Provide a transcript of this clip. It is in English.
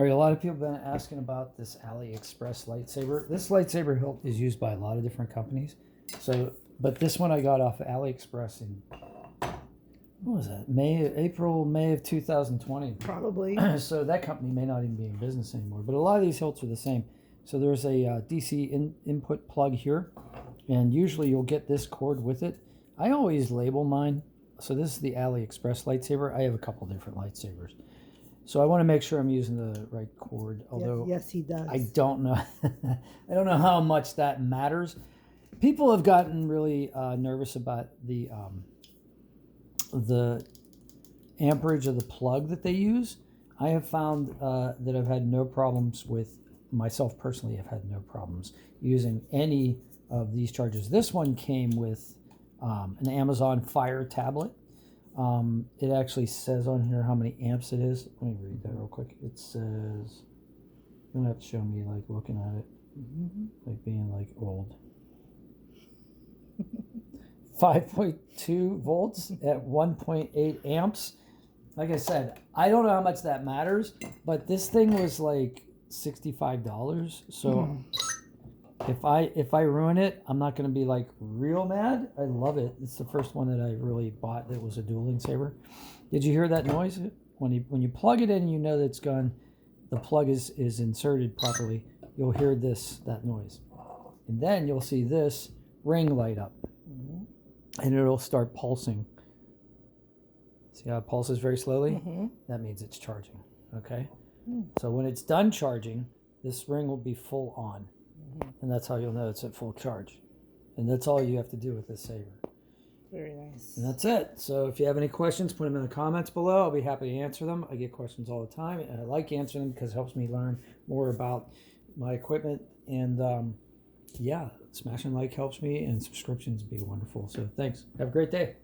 All right, a lot of people have been asking about this AliExpress lightsaber. This lightsaber hilt is used by a lot of different companies. So, but this one I got off of AliExpress in, what was that? May of 2020. Probably. So that company may not even be in business anymore. But a lot of these hilts are the same. So there's a DC input plug here, and usually you'll get this cord with it. I always label mine. So this is the AliExpress lightsaber. I have a couple different lightsabers. So I want to make sure I'm using the right cord. Although yes, he does. I don't know. I don't know how much that matters. People have gotten really nervous about the amperage of the plug that they use. I have found that I've had no problems with, myself personally, I've had no problems using any of these chargers. This one came with an Amazon Fire tablet. It actually says on here how many amps it is. Let me read that real quick. It says, you're gonna have to show me like looking at it, like being like old. 5.2 volts at 1.8 amps. Like I said, I don't know how much that matters, but this thing was like $65. So if I ruin it, I'm not going to be like real mad. I love it. It's the first one that I really bought that was a dueling saber. Did you hear that noise? When you plug it in, you know that it's gone. The plug is inserted properly. You'll hear that noise. And then you'll see this ring light up. And it'll start pulsing. See how it pulses very slowly? That means it's charging. Okay? So when it's done charging, this ring will be full on. And that's how you'll know it's at full charge. And that's all you have to do with this saber. Very nice. And that's it. So if you have any questions, put them in the comments below. I'll be happy to answer them. I get questions all the time. And I like answering them because it helps me learn more about my equipment. And yeah, smashing like helps me, and subscriptions would be wonderful. So thanks. Have a great day.